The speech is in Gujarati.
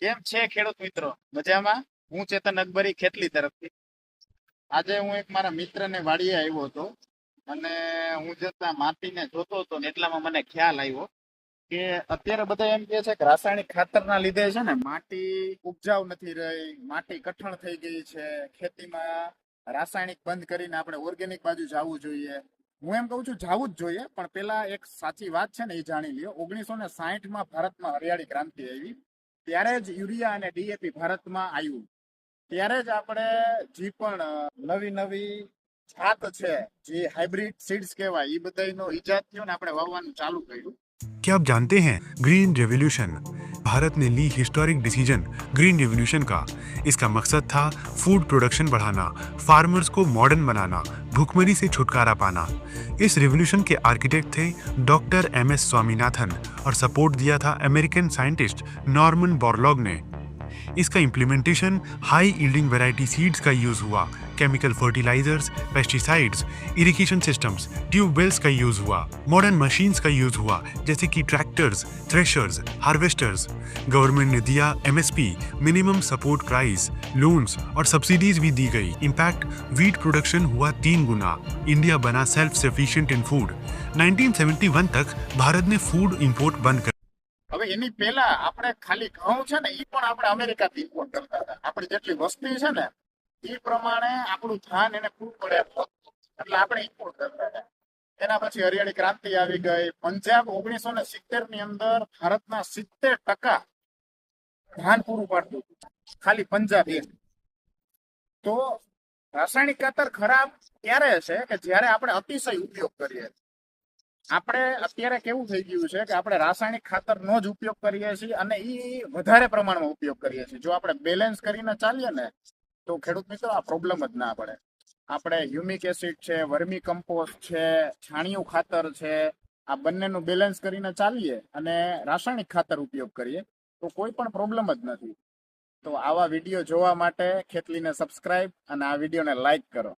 કેમ છે ખેડૂત મિત્રો? મજામાં? હું ચેતન અકબરી ખેતલી તરફથી. આજે હું એક મારા મિત્રને વાડીએ આવ્યો હતો અને હું જતા માટીને જોતો હતો ને એટલામાં મને ખ્યાલ આવ્યો કે અત્યારે બધા એમ કહે છે કે રાસાયણિક ખાતરના લીધે છે ને માટી ઉપજાઉ નથી રહી, માટી કઠણ થઈ ગઈ છે. ખેતીમાં રાસાયણિક બંધ કરીને આપણે ઓર્ગેનિક બાજુ જવું જોઈએ. હું એમ કહું છું જવું જ જોઈએ, પણ પેલા એક સાચી વાત છે ને એ જાણી લ્યો. 1960માં ભારતમાં હરિયાળી ક્રાંતિ આવી, ત્યારે જ યુરિયા અને ડીએપી ભારતમાં આવ્યું. ત્યારે જ આપણે જે પણ નવી નવી જાત છે, જે હાઇબ્રિડ સીડ્સ કહેવાય, એ બધાનો ઈજાદ થયો ને આપણે વાવવાનું ચાલુ કર્યું. क्या आप जानते हैं ग्रीन रेवोल्यूशन भारत ने ली हिस्टोरिक डिसीजन ग्रीन रेवोल्यूशन का। इसका मकसद था फूड प्रोडक्शन बढ़ाना, फार्मर्स को मॉडर्न बनाना, भूखमरी से छुटकारा पाना। इस रेवोल्यूशन के आर्किटेक्ट थे डॉक्टर एम.एस. स्वामीनाथन और सपोर्ट दिया था अमेरिकन साइंटिस्ट नॉर्मन बोरलॉग ने। इसका implementation high yielding variety seeds का यूज हुआ, chemical fertilizers, pesticides, irrigation systems, tubewells का यूज हुआ, मॉडर्न मशीन्स का यूज हुआ जैसे कि ट्रैक्टर्स, थ्रेशर्स, हार्वेस्टर्स। गवर्नमेंट ने दिया MSP, minimum support price, loans और सब्सिडीज भी दी गई। इम्पैक्ट वीट प्रोडक्शन हुआ 3 गुना, इंडिया बना सेल्फ सफिशिएंट इन फूड। 1971 तक भारत ने फूड इंपोर्ट बंद कर। હવે એની પહેલા આપણે ખાલી ઘઉં છે ને એ પણ આપણે અમેરિકાથી ઇમ્પોર્ટ કરતા હતા. આપણી જેટલી વસ્તી છે ને એ પ્રમાણે આપણું ધાન એને પૂરું પડે એમ હતું. એટલે આપણે ઇમ્પોર્ટ કરતા હતા. એના પછી હરિયાળી ક્રાંતિ આવી ગઈ. પંજાબ 1970 ની અંદર ભારતના 70% ધાન પૂરું પાડતું હતું, ખાલી પંજાબ એક. તો રાસાયણિક ખાતર ખરાબ ત્યારે છે કે જ્યારે આપણે અતિશય ઉપયોગ કરીએ. આપણે અત્યારે કેવું થઈ ગયું છે કે આપણે રાસાયણિક ખાતરનો જ ઉપયોગ કરીએ છીએ અને એ વધારે પ્રમાણમાં ઉપયોગ કરીએ છીએ. જો આપણે બેલેન્સ કરીને ચાલીએ ને તો ખેડૂત મિત્રો આ પ્રોબ્લેમ જ ના પડે. આપણે હ્યુમિક એસિડ છે, વર્મી કમ્પોસ્ટ છે, છાણિયું ખાતર છે, આ બંનેનું બેલેન્સ કરીને ચાલીએ અને રાસાયણિક ખાતર ઉપયોગ કરીએ તો કોઈ પણ પ્રોબ્લેમ જ નથી. તો આવા વિડીયો જોવા માટે ખેતલીને સબસ્ક્રાઇબ અને આ વિડીયોને લાઈક કરો.